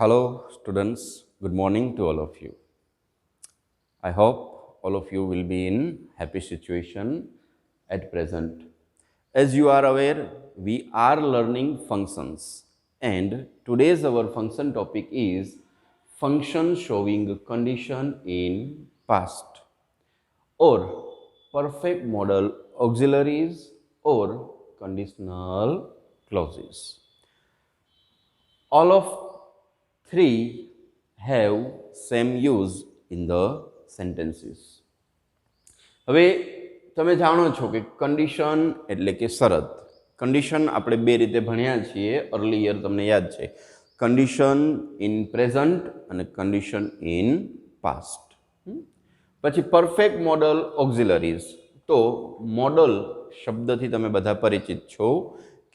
Hello, students. Good morning to all of you. I hope all of you will be in happy situation at present. As you are aware, we are learning functions, and today's our function topic is function showing condition in past or perfect model auxiliaries or conditional clauses. All of three have same use in the sentences. હવે તમે જાણો છો કે condition એટલે કે શરત. Condition આપણે બે રીતે ભણ્યા છીએ. અર્લી યર તમને યાદ છે, કન્ડિશન ઇન પ્રેઝન્ટ અને કન્ડિશન ઇન પાસ્ટ. પછી પરફેક્ટ મોડલ ઓક્ઝિલરીઝ. તો મોડલ શબ્દથી તમે બધા પરિચિત છો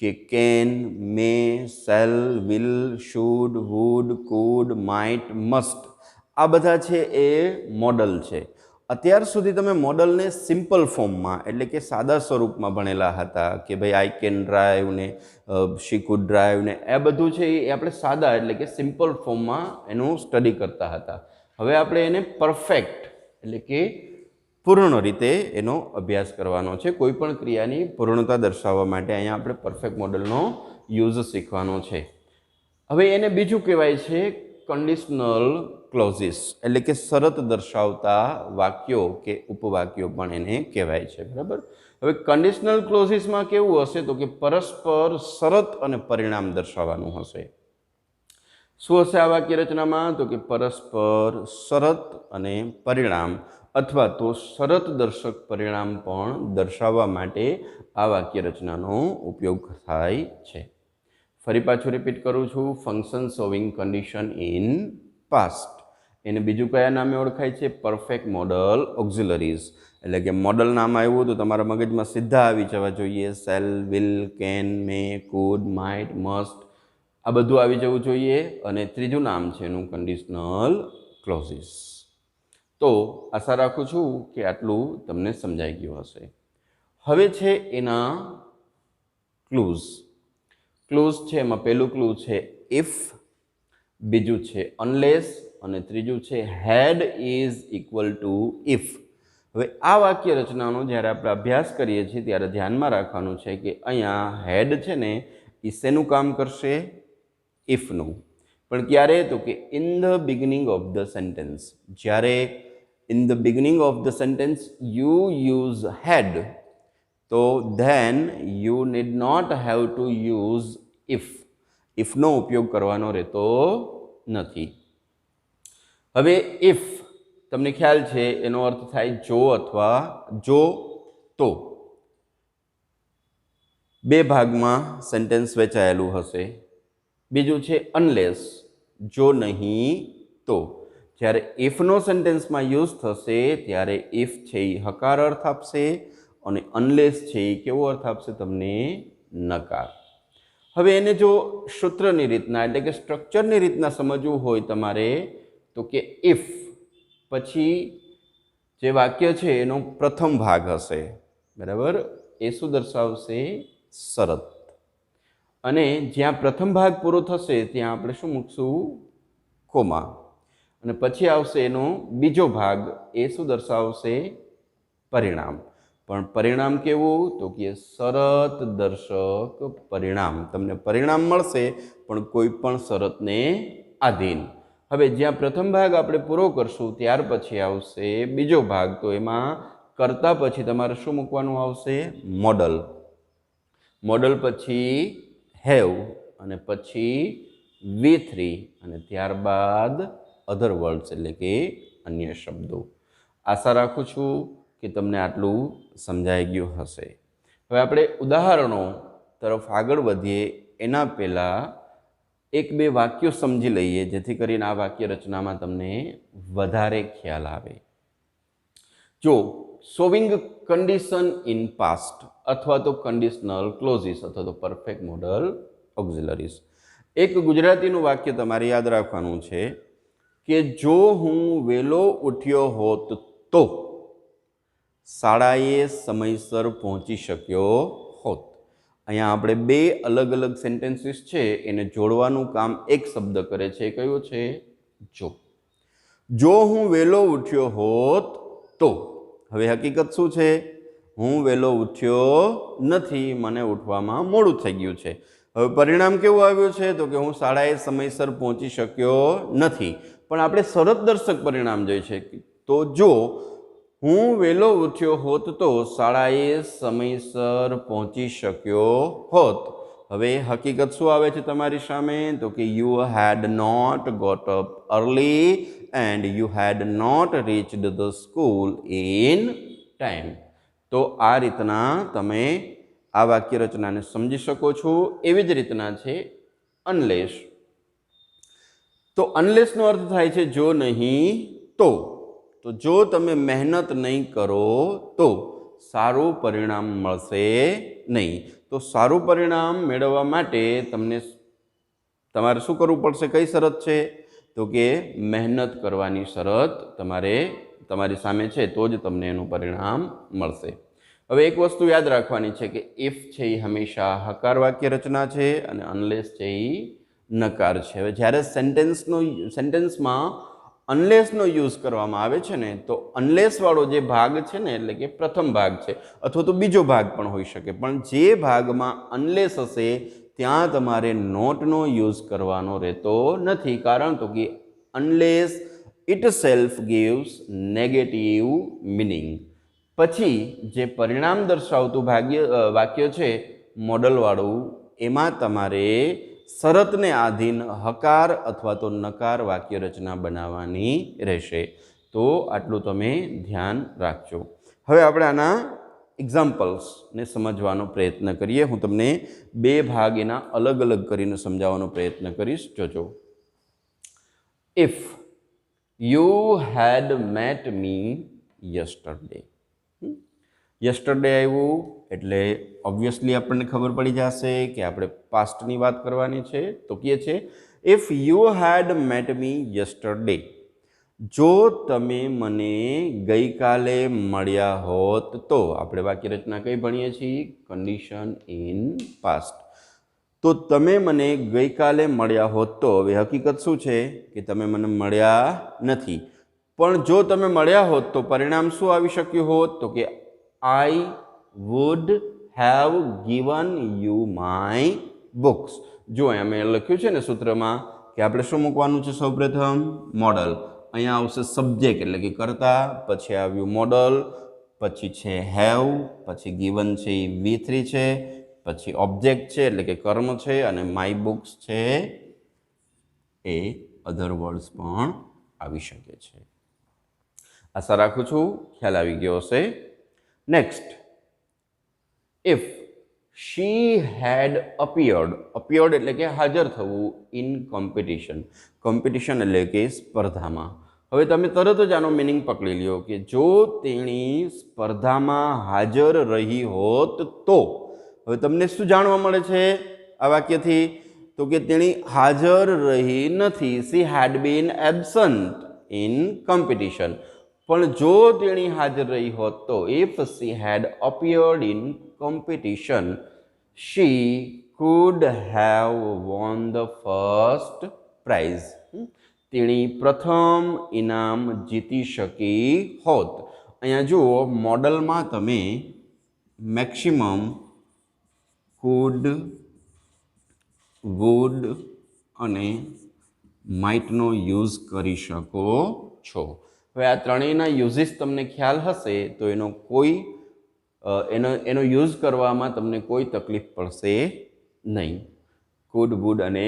કે can, may, shall, will, should, would, could, might, must, આ બધા છે એ મોડલ છે. અત્યાર સુધી તમે મોડલને સિમ્પલ ફોર્મમાં એટલે કે સાદા સ્વરૂપમાં ભણેલા હતા કે ભાઈ આઈ કેન ડ્રાઈવ ને શી કુડ ડ્રાઈવ ને એ બધું છે એ આપણે સાદા એટલે કે સિમ્પલ ફોર્મમાં એનું સ્ટડી કરતા હતા. હવે આપણે એને પરફેક્ટ એટલે કે પૂર્ણ રીતે એનો અભ્યાસ કરવાનો છે. કોઈ પણ ક્રિયાની પૂર્ણતા દર્શાવવા માટે અહીંયા આપણે પરફેક્ટ મોડલનો યુઝ શીખવાનો છે. હવે એને બીજું કહેવાય છે કન્ડિશનલ ક્લોઝિસ એટલે કે શરત દર્શાવતા વાક્યો કે ઉપવાક્યો પણ એને કહેવાય છે. બરાબર. હવે કન્ડિશનલ ક્લોઝિસમાં કેવું હશે તો કે પરસ્પર શરત અને પરિણામ દર્શાવવાનું હશે. શું હશે આ વાક્ય રચનામાં? તો કે પરસ્પર શરત અને પરિણામ અથવા તો શરત દર્શક પરિણામ પણ દર્શાવવા માટે આ વાક્ય રચનાનો ઉપયોગ થાય છે. ફરી પાછું રિપીટ કરું છું, function showing condition in past. એને બીજું કયા નામે ઓળખાય છે? Perfect modal auxiliaries. એટલે કે મોડલ નામ આવ્યું તો તમારા મગજમાં સીધા આવી જવા જોઈએ shall, will, can, may, could, might, must, આ બધું આવી જવું જોઈએ. અને ત્રીજું નામ છે એનું કન્ડિશનલ ક્લોઝિસ. તો આશા રાખું છું કે આટલું તમને સમજાઈ ગયું હશે. હવે છે એના ક્લૂઝ. ક્લૂઝ છે એમાં પહેલું ક્લૂ છે ઇફ, બીજું છે અનલેસ અને ત્રીજું છે હેડ ઇઝ ઇક્વલ ટુ ઇફ. હવે આ વાક્ય રચનાનો જ્યારે આપણે અભ્યાસ કરીએ છીએ ત્યારે ધ્યાનમાં રાખવાનું છે કે અહીંયા હેડ છે ને એ શેનું કામ કરશે? ઇફનું. પણ ક્યારે? તો કે in the beginning of the sentence. જ્યારે in the beginning of the sentence you use had, તો then you need not have to use if. ઇફનો ઉપયોગ કરવાનો રહેતો નથી. હવે ઇફ તમને ખ્યાલ છે એનો અર્થ થાય જો અથવા જો તો. બે ભાગમાં સેન્ટેન્સ વહેંચાયેલું હશે. બીજું છે અનલેસ, જો નહીં તો. જ્યારે ઇફનો સેન્ટેન્સમાં યુઝ થશે ત્યારે ઇફ છે એ હકાર અર્થ આપશે અને અનલેસ છે એ કેવો અર્થ આપશે તમને? નકાર. હવે એને જો સૂત્રની રીતના એટલે કે સ્ટ્રક્ચરની રીતના સમજવું હોય તમારે તો કે ઇફ પછી જે વાક્ય છે એનો પ્રથમ ભાગ હશે. બરાબર. એ શું દર્શાવશે? શરત. અને જ્યાં પ્રથમ ભાગ પૂરો થશે ત્યાં આપણે શું મૂકશું? કોમા. અને પછી આવશે એનો બીજો ભાગ. એ શું દર્શાવશે? પરિણામ. પણ પરિણામ કેવું? તો કે શરત દર્શક પરિણામ. તમને પરિણામ મળશે પણ કોઈ પણ શરતને આધીન. હવે જ્યાં પ્રથમ ભાગ આપણે પૂરો કરશું ત્યાર પછી આવશે બીજો ભાગ. તો એમાં કરતા પછી તમારે શું મૂકવાનું આવશે? મોડલ. મોડલ પછી હેવ અને પછી V3 અને ત્યારબાદ અધર વર્ડ્સ એટલે કે અન્ય શબ્દો. આશા રાખું છું કે તમને આટલું સમજાઈ ગયું હશે. હવે આપણે ઉદાહરણો તરફ આગળ વધીએ એના પહેલાં એક બે વાક્યો સમજી લઈએ જેથી કરીને આ વાક્ય રચનામાં તમને વધારે ખ્યાલ આવે. જો શોવિંગ કન્ડિશન ઇન પાસ્ટ અથવા તો કન્ડિશનલ ક્લોઝિસ અથવા તો પરફેક્ટ મોડલ ઓક્ઝિલરીઝ. એક ગુજરાતીનું વાક્ય તમારે યાદ રાખવાનું છે કે જો હું વહેલો ઉઠ્યો હોત તો શાળાએ સમયસર પહોંચી શક્યો હોત. અહીંયા આપણે બે અલગ અલગ સેન્ટેન્સીસ છે એને જોડવાનું કામ એક શબ્દ કરે છે. એ કયો છે? જો. જો હું વહેલો ઉઠ્યો હોત તો. હવે હકીકત શું છે? હું વહેલો ઉઠ્યો નથી, મને ઉઠવામાં મોડું થઈ ગયું છે. હવે પરિણામ કેવું આવ્યું છે? તો કે હું શાળાએ સમયસર પહોંચી શક્યો નથી. પણ આપણે શરત દર્શક પરિણામ જોઈએ છે. તો જો હું વહેલો ઉઠ્યો હોત તો શાળાએ સમયસર પહોંચી શક્યો હોત. હવે હકીકત શું આવે છે તમારી સામે? તો કે you had not got up early and you had not reached the school in time. તો આ રીતના તમે આ વાક્ય રચનાને સમજી શકો છો. એવી જ રીતના છે અનલેસ. તો અનલેસનો અર્થ થાય છે જો નહીં તો. તો જો તમે મહેનત નહીં કરો તો સારું પરિણામ મળશે નહીં. તો સારું પરિણામ મેળવવા માટે તમારે શું કરવું પડશે? કઈ શરત છે? તો કે મહેનત કરવાની શરત તમારી સામે છે, તો જ તમને એનું પરિણામ મળશે. હવે એક વસ્તુ યાદ રાખવાની છે કે ઇફ છે એ હંમેશા હકાર વાક્ય રચના છે અને અનલેસ છે એ નકાર છે. હવે જ્યારે સેન્ટેન્સમાં અનલેસનો યુઝ કરવામાં આવે છે ને, તો અનલેસવાળો જે ભાગ છે ને, એટલે કે પ્રથમ ભાગ છે અથવા તો બીજો ભાગ પણ હોઈ શકે, પણ જે ભાગમાં અનલેસ હશે ત્યાં તમારે નોટનો યુઝ કરવાનો રહેતો નથી. કારણ તો કે unless it self gives negative meaning. પછી જે પરિણામ દર્શાવતું વાક્ય છે મોડલવાળું, એમાં તમારે શરતને આધીન હકાર અથવા તો નકાર વાક્ય રચના બનાવવાની રહેશે. તો આટલું તમે ધ્યાન રાખજો. હવે આપણે આના એક્ઝામ્પલ્સને સમજવાનો પ્રયત્ન કરીએ. હું તમને બે ભાગ એના અલગ અલગ કરીને સમજાવવાનો પ્રયત્ન કરીશ. જોજો. If you had met me yesterday. Yesterday આવ્યું એટલે ઓબ્વિયસલી આપણને ખબર પડી જશે કે આપણે પાસ્ટની વાત કરવાની છે. તો કહે છે if you had met me yesterday. જો તમે મને ગઈકાલે મળ્યા હોત તો. આપણે વાક્ય રચના કઈ ભણીએ છીએ? Condition in past. તો તમે મને ગઈકાલે મળ્યા હોત તો. હવે હકીકત શું છે કે તમે મને મળ્યા નથી, પણ જો તમે મળ્યા હોત તો પરિણામ શું આવી શક્યું હોત? તો કે I would have given you my books. જો અહીંયા મેં લખ્યું છે ને સૂત્રમાં કે આપણે શું મૂકવાનું છે? સૌપ્રથમ મોડલ. અહીંયા આવશે સબ્જેક્ટ એટલે કે કર્તા, પછી આવ્યું મોડલ, પછી છે હેવ, પછી ગિવન છે એ V3 છે, પછી ઓબ્જેક્ટ છે એટલે કે કર્મ છે, અને માય બુક્સ છે એ અધર વર્ડ્સ પણ આવી શકે છે. આશા રાખું છું ખ્યાલ આવી ગયો હશે. Next, if she had appeared. Appeared એટલે કે હાજર થવું. In competition. કોમ્પિટિશન એટલે કે સ્પર્ધામાં. હવે તમે તરત જ આનો મિનિંગ પકડી લ્યો કે જો તેણી સ્પર્ધામાં હાજર રહી હોત તો. હવે તમને શું જાણવા મળે છે આ વાક્યથી? તો કે તેણી હાજર રહી નથી. She had been absent in competition. પણ જો તેણી હાજર રહી હોત તો, if she had appeared in competition, she could have won the first prize. તેણી પ્રથમ ઇનામ જીતી શકી હોત. અહીંયા જુઓ, મોડલમાં તમે મેક્સિમમ, કુડ, વુડ અને માઇટનો યુઝ કરી શકો છો. હવે આ ત્રણેયના યુઝિસ તમને ખ્યાલ હશે તો એનો યુઝ કરવામાં તમને કોઈ તકલીફ પડશે નહીં. કુડ, વુડ અને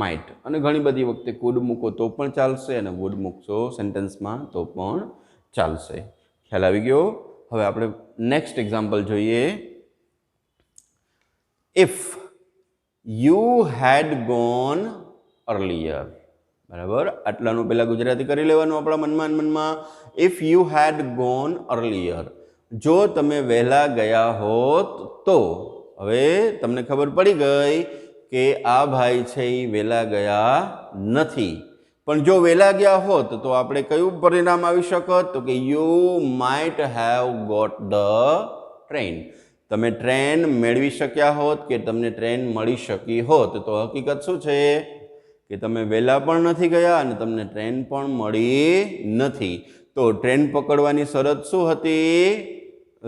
માઇટ. અને ઘણી બધી વખતે કુડ મૂકો તો પણ ચાલશે અને વુડ મૂકશો સેન્ટેન્સમાં તો પણ ચાલશે. ખ્યાલ આવી ગયો? હવે આપણે નેક્સ્ટ એક્ઝામ્પલ જોઈએ. If you had gone earlier. બરાબર, આટલાનું પહેલાં ગુજરાતી કરી લેવાનું આપણા મનમાં. If you had gone earlier. જો તમે વહેલા ગયા હોત તો. હવે તમને ખબર પડી ગઈ કે આ ભાઈ છે એ વહેલા ગયા નથી, પણ જો વહેલા ગયા હોત તો આપણે કયું પરિણામ આવી શકત? તો કે you might have got the train. તમે ટ્રેન મેળવી શક્યા હોત કે તમને ટ્રેન મળી શકી હોત, તો હકીકત શું છે કે તમે વહેલા પણ નથી ગયા અને તમને ટ્રેન પણ મળી નથી. તો ટ્રેન પકડવાની શરત શું હતી?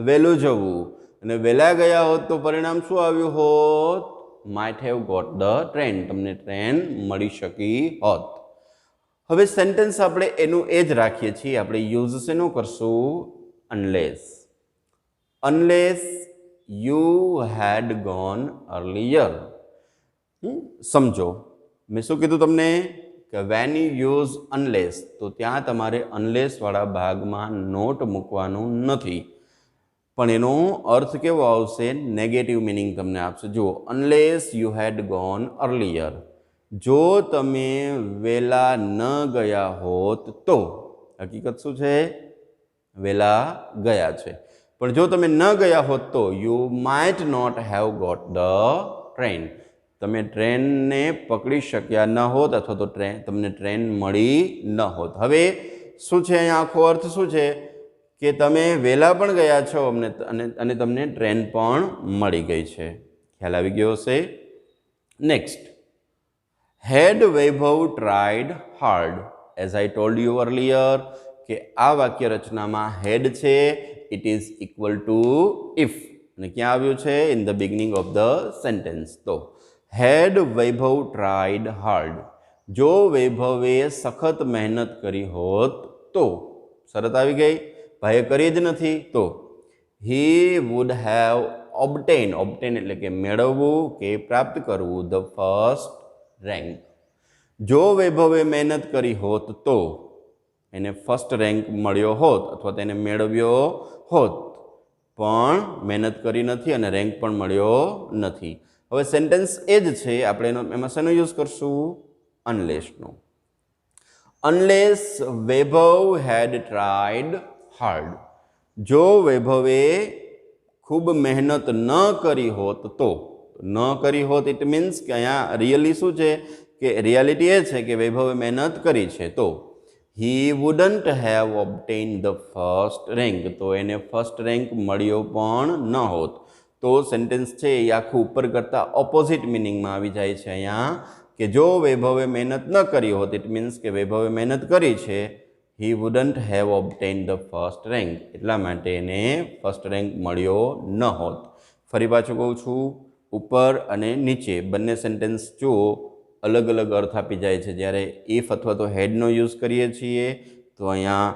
વહેલું જવું. અને વહેલા ગયા હોત તો પરિણામ શું આવ્યું હોત? might have got the train, તમને ટ્રેન મળી શકી હોત. હવે સેન્ટેન્સ આપણે એનું એ જ રાખીએ છીએ. આપણે યુઝ શેનો કરશું? unless. unless you had gone earlier. સમજો, મેં શું કીધું તમને કે when you use unless, તો ત્યાં તમારે unless વાળા ભાગમાં નોટ મૂકવાનું નથી, પણ એનો અર્થ કેવો આવશે? નેગેટિવ મિનિંગ તમને આપશે. જુઓ, unless you had gone earlier, જો તમે વહેલા ન ગયા હોત તો. હકીકત શું છે? વહેલા ગયા છે. પણ જો તમે ન ગયા હોત તો you might not have got the train, તમે ટ્રેનને પકડી શક્યા ન હોત અથવા તો તમને ટ્રેન મળી ન હોત. હવે શું છે અહીંયા આખો અર્થ શું છે કે તમે વહેલા પણ ગયા છો અને તમને ટ્રેન પણ મળી ગઈ છે. ખ્યાલ આવી ગયો હશે? Next, had Vaibhav tried hard, as I told you earlier, કે આ વાક્ય રચનામાં had છે, it is equal to if, અને ક્યાં આવ્યું છે? in the beginning of the sentence. તો had Vaibhav tried hard, જો વૈભવે સખત મહેનત કરી હોત તો. શરત આવી ગઈ, ભાઈએ કરી જ નથી તો he would have obtained, એટલે કે મેળવવું કે પ્રાપ્ત કરવું, the first rank. જો વૈભવે મહેનત કરી હોત તો એને ફર્સ્ટ રેન્ક મળ્યો હોત અથવા તેને મેળવ્યો હોત, પણ મહેનત કરી નથી અને રેન્ક પણ મળ્યો નથી. હવે સેન્ટેન્સ એ જ છે, આપણે એમાં શેનો યુઝ કરશું? unlessનો. unless Vaibhav had tried hard, જો વૈભવે ખૂબ મહેનત ન કરી હોત તો. ન કરી હોત ઇટ મીન્સ કે અહીંયા રિયલી શું છે કે રિયાલિટી એ છે કે વૈભવે મહેનત કરી છે. તો he wouldn't have obtained the first rank, તો એને ફર્સ્ટ રેન્ક મળ્યો પણ ન હોત. તો સેન્ટેન્સ છે એ આખું ઉપર કરતાં ઓપોઝિટ મિનિંગમાં આવી જાય છે અહીંયા, કે જો વૈભવે મહેનત ન કરી હોત ઇટ મીન્સ કે વૈભવે મહેનત કરી છે, he wouldn't have obtained the first rank, એટલા માટે એને ફર્સ્ટ રેન્ક મળ્યો ન હોત. ફરી પાછું કહું છું, ઉપર અને નીચે બંને સેન્ટેન્સ જુઓ અલગ અલગ અર્થ આપી જાય છે. જ્યારે ઇફ અથવા તો હેડનો યુઝ કરીએ છીએ તો અહીંયા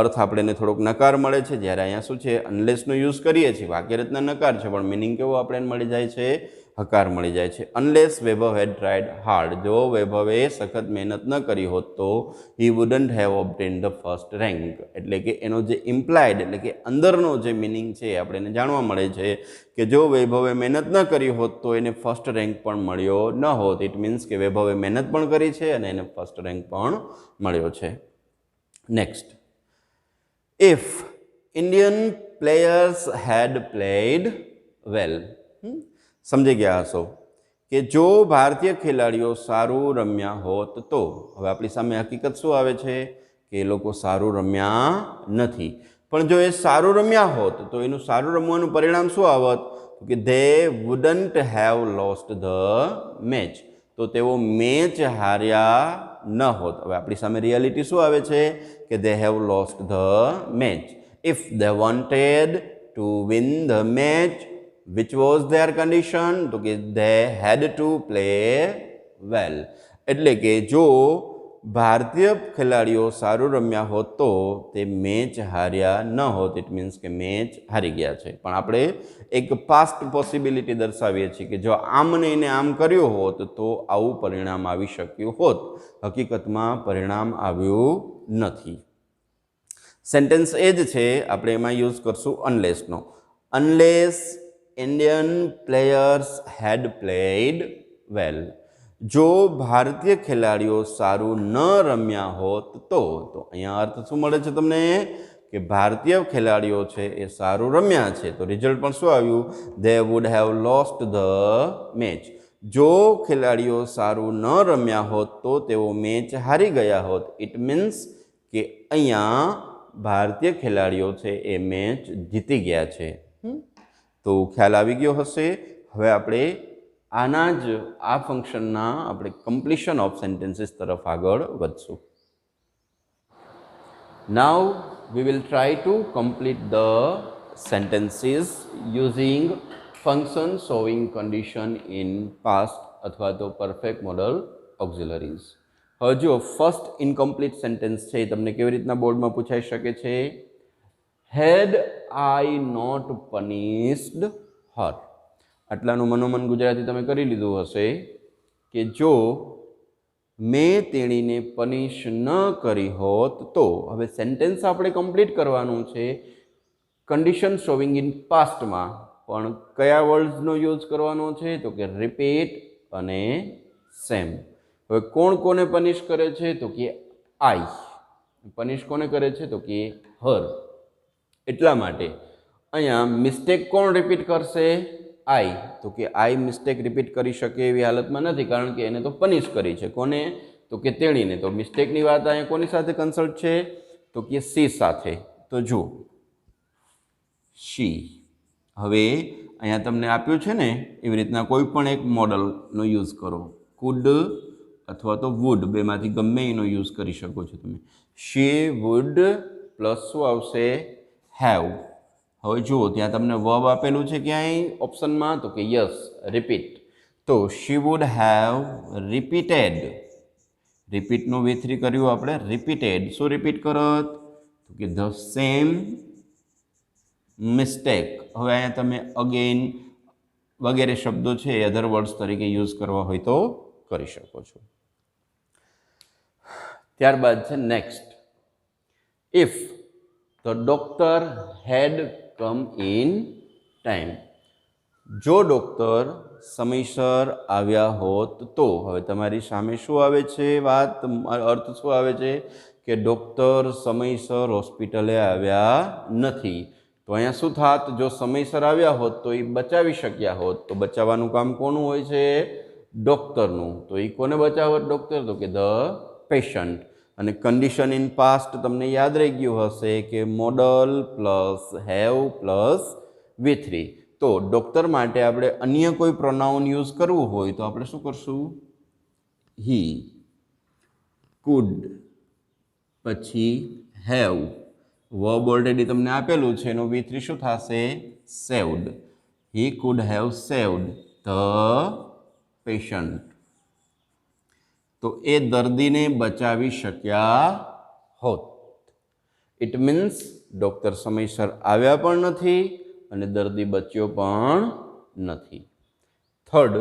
અર્થ આપણને થોડોક નકાર મળે છે. જ્યારે અહીંયા શું છે? અનલેસનો યુઝ કરીએ છીએ, વાક્યરચના નકાર છે પણ મિનિંગ કેવો આપણને મળી જાય છે? હકાર મળી જાય છે. Unless Vaibhav had tried hard, જો વૈભવે સખત મહેનત ન કરી હોત તો he wouldn't have obtained the first rank. એટલે કે એનો જે ઇમ્પ્લાઇડ એટલે કે અંદરનો જે મિનિંગ છે આપણને જાણવા મળે છે કે જો વૈભવે મહેનત ન કરી હોત તો એને ફર્સ્ટ રેન્ક પણ મળ્યો ન હોત. ઇટ મીન્સ કે વૈભવે મહેનત પણ કરી છે અને એને ફર્સ્ટ રેન્ક પણ મળ્યો છે. Next, if Indian players had played well. સમજી ગયા હશો કે જો ભારતીય ખેલાડીઓ સારું રમ્યા હોત તો. હવે આપણી સામે હકીકત શું આવે છે કે એ લોકો સારું રમ્યા નથી. પણ જો એ સારું રમ્યા હોત તો એનું સારું રમવાનું પરિણામ શું આવત? કે they wouldn't have lost the match, તો તેઓ મેચ હાર્યા ન હોત. હવે આપણી સામે રિયાલિટી શું આવે છે કે they have lost the match. If they wanted to win the match, which was their condition? તો કે they had to play well. એટલે કે જો ભારતીય ખેલાડીઓ સારું રમ્યા હોત તો તે મેચ હાર્યા ન હોત. ઇટ મીન્સ કે મેચ હારી ગયા છે. પણ આપણે એક પાસ્ટ પોસિબિલિટી દર્શાવીએ છીએ કે જો આમ ને એને આમ કર્યું હોત તો આવું પરિણામ આવી શક્યું હોત. હકીકતમાં પરિણામ આવ્યું નથી. સેન્ટેન્સ એ જ છે, આપણે એમાં યુઝ કરશું અનલેસનો. Unless Indian players had played well, જો ભારતીય ખેલાડીઓ સારું ન રમ્યા હોત તો. તો અહીંયા અર્થ શું મળે છે તમને કે ભારતીય ખેલાડીઓ છે એ સારું રમ્યા છે. તો રિઝલ્ટ પણ શું આવ્યું? they would have lost the match. જો ખેલાડીઓ સારું ન રમ્યા હોત તો તેઓ મેચ હારી ગયા હોત. ઇટ મીન્સ કે અહીંયા ભારતીય ખેલાડીઓ છે એ મેચ જીતી ગયા છે. તો ખ્યાલ આવી ગયો હશે. હવે આપણે આના જ આ ફંક્શનના આપણે કમ્પ્લીશન ઓફ સેન્ટેન્સીસ તરફ આગળ વધશું. Now we will try to complete the sentences using function showing condition in past અથવા તો perfect modal auxiliaries. હવે જો ફર્સ્ટ ઇનકમ્પ્લીટ સેન્ટેન્સ છે એ તમને કેવી રીતના બોર્ડમાં પૂછાઈ શકે છે? Had I not punished her. આટલાનું મનોમન ગુજરાતી તમે કરી લીધું હશે કે જો મેં તેણીને પનિશ ન કરી હોત તો. હવે સેન્ટેન્સ આપણે કમ્પ્લીટ કરવાનું છે કન્ડિશન શોવિંગ ઇન પાસ્ટમાં, પણ કયા વર્ડ્સનો યુઝ કરવાનો છે? તો કે રિપીટ અને સેમ. હવે કોણ કોને પનિશ કરે છે? તો કે આઈ. પનિશ કોને કરે છે? તો કે હર. એટલા માટે અહીંયા મિસ્ટેક કોણ રિપીટ કરશે? આઈ. તો કે આઈ મિસ્ટેક રિપીટ કરી શકે એવી હાલતમાં નથી, કારણ કે એને તો પનિશ કરી છે. કોને? તો કે તેણીને. તો મિસ્ટેકની વાત અહીંયા કોની સાથે કન્સલ્ટ છે? તો કે સી સાથે. તો જુઓ શી. હવે અહીંયા તમને આપ્યું છે ને એવી રીતના કોઈ પણ એક મોડલનો યુઝ કરો. કુડ અથવા તો વુડ, બેમાંથી ગમે એનો યુઝ કરી શકો છો તમે. શી વુડ પ્લસ શું આવશે? હેવ. હવે જુઓ ત્યાં તમને વર્બ આપેલું છે ક્યાંય ઓપ્શનમાં? તો કે યસ, રિપીટ. તો શી વુડ હેવ રિપીટેડ. રિપીટનું V3 કર્યું આપણે, રિપીટેડ. શું રિપીટ કરત? તો કે ધ સેમ મિસ્ટેક. હવે અહીંયા તમે અગેન વગેરે શબ્દો છે એ અધર વર્ડ્સ તરીકે યુઝ કરવા હોય તો કરી શકો છો. ત્યારબાદ છે next. If the doctor had come in time. જો ડોક્ટર સમયસર આવ્યા હોત તો. હવે તમારી સામે શું આવે છે વાત, અર્થ શું આવે છે કે ડોક્ટર સમયસર હોસ્પિટલે આવ્યા નથી. તો અહીંયા શું થાત? જો સમયસર આવ્યા હોત તો એ બચાવી શક્યા હોત. તો બચાવવાનું કામ કોનું હોય છે? ડોક્ટરનું. તો એ કોને બચાવત ડોક્ટર? તો કે ધ પેશન્ટ. અને કન્ડિશન ઇન પાસ્ટ તમને યાદ રહી ગયું હશે કે model plus have plus V3. તો ડોક્ટર માટે આપણે અન્ય કોઈ પ્રોનાઉન યુઝ કરવું હોય તો આપણે શું કરશું? હી, કુડ, પછી હેવ. વર્બ ઓલરેડી તમને આપેલું છે, એનો V3 શું થશે? Saved. He could have saved the patient. તો એ દર્દીને બચાવી શક્યા હોત. ઇટ મીન્સ ડોક્ટર સમયસર આવ્યા પણ નથી અને દર્દી બચ્યો પણ નથી. થર્ડ,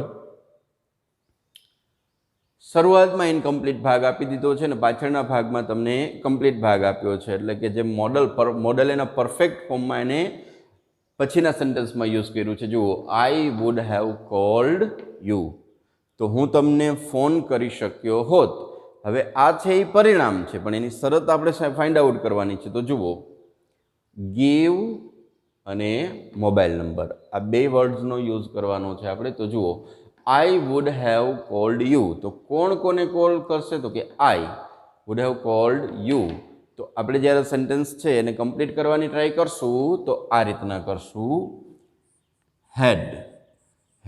શરૂઆતમાં ઇનકમ્પ્લીટ ભાગ આપી દીધો છે ને પાછળના ભાગમાં તમને કમ્પ્લીટ ભાગ આપ્યો છે. એટલે કે જે મોડલ એના પરફેક્ટ ફોર્મમાં એને પછીના સેન્ટેન્સમાં યુઝ કર્યું છે. જુઓ, I would have called you. તો હું તમને ફોન કરી શક્યો હોત. હવે આ છે એ પરિણામ છે, પણ એની શરત આપણે ફાઇન્ડ આઉટ કરવાની છે. તો જુઓ, ગીવ અને મોબાઈલ નંબર, આ બે વર્ડ્સનો યુઝ કરવાનો છે આપણે. તો જુઓ, I would have called you. તો કોણ કોને કોલ કરશે? તો કે I would have called you. તો આપણે જ્યારે સેન્ટેન્સ છે એને કમ્પ્લીટ કરવાની ટ્રાય કરશું તો આ રીતના કરશું. હેડ.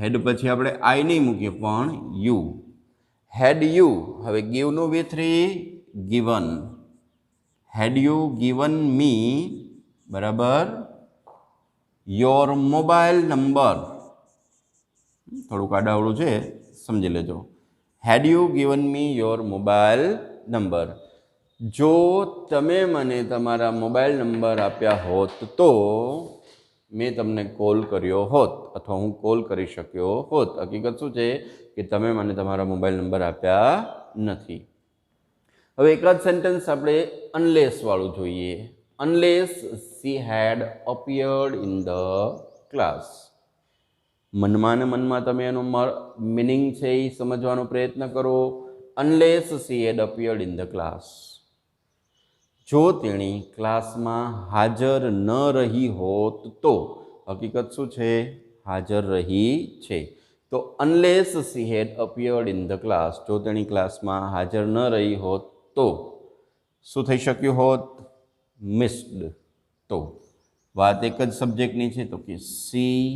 હેડ પછી આપણે આઈ નહીં મૂકીએ પણ યુ. Had you. હવે ગીવનું V3 given. Had you given me બરાબર યોર મોબાઈલ નંબર. થોડુંક આડાવડું છે, સમજી લેજો. Had you given me your mobile number. જો તમે મને તમારા મોબાઈલ નંબર આપ્યા હોત તો મેં તમને કોલ કર્યો હોત અથવા હું કોલ કરી શક્યો હોત. હકીકત શું છે કે તમે મને તમારા મોબાઈલ નંબર આપ્યા નથી. હવે એકાદ સેન્ટેન્સ આપણે અનલેસ વાળું જોઈએ. Unless she had appeared in the class. મનમાં ને મનમાં તમે એનો મિનિંગ છે એ સમજવાનો પ્રયત્ન કરો. Unless she had appeared in the class. જો તેણી ક્લાસમાં હાજર ન રહી હોત તો. હકીકત શું છે? હાજર રહી છે. તો unless she had appeared in the class. જો તેણી ક્લાસમાં હાજર ન રહી હોત તો શું થઈ શક્યું હોત? મિસ્ડ. તો વાત એક જ સબ્જેક્ટની છે તો કે સી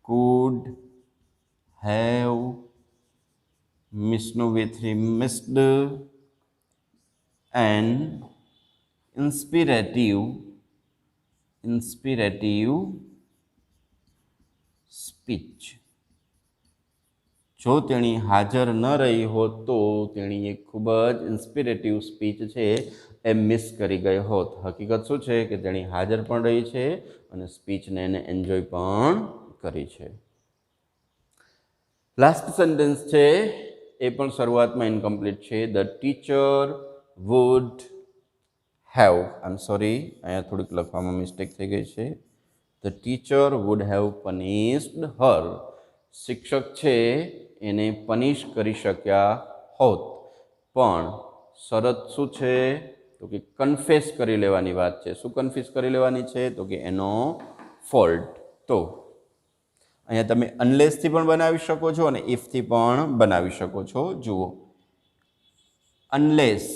કુડ હેવ મિસનું V3 missed and inspirative speech. જો તેણી હાજર ન રહી હોત તો તેણી એક ખૂબ જ ઇન્સ્પિરેટિવ સ્પીચ છે એ મિસ કરી ગઈ હોત. હકીકત શું છે કે તેણી હાજર પણ રહી છે અને સ્પીચને એને એન્જોય પણ કરી છે. લાસ્ટ સેન્ટેન્સ છે એ પણ શરૂઆતમાં ઇનકમ્પ્લીટ છે. The teacher would have, I am sorry, અહીંયા થોડીક લખવામાં મિસ્ટેક થઈ ગઈ છે. The teacher would have punished her. શિક્ષક છે એને પનિશ કરી શક્યા હોત, પણ શરત શું છે તો કે કન્ફેસ કરી લેવાની વાત છે. શું કન્ફેસ કરી લેવાની છે તો કે એનો ફોલ્ટ. તો અહીંયા તમે અનલેસથી પણ બનાવી શકો છો અને ઇફથી પણ બનાવી શકો છો. જુઓ, unless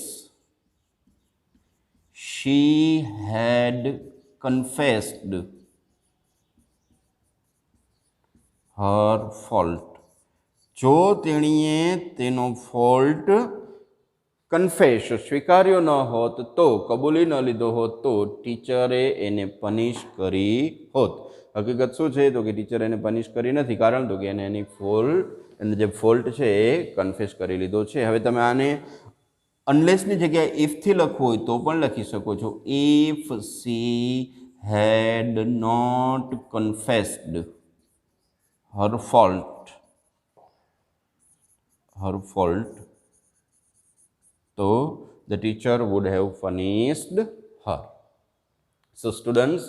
she had confessed her fault. જો તેણીએ તેનો ફોલ્ટ કન્ફેસ સ્વીકાર્યો ન હોત, તો કબૂલી ન લીધો હોત, તો ટીચરે એને પનિશ કરી હોત. હકીકત શું છે તો કે ટીચરે એને પનિશ કરી નથી, કારણ તો કે એને એને જે ફોલ્ટ છે એ કન્ફેસ કરી લીધો છે. હવે તમે આને અનલેસની જગ્યાએ ઇફથી લખવું હોય તો પણ લખી શકો છો. If she had not confessed her fault, so the teacher would have punished her. So students,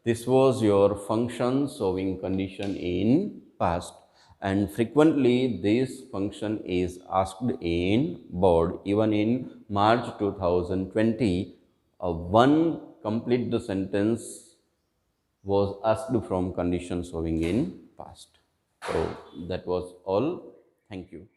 this was your function solving condition in past, and frequently this function is asked in board. Even in March 2020, one complete the sentence was asked from condition solving in past. So that was all. Thank you.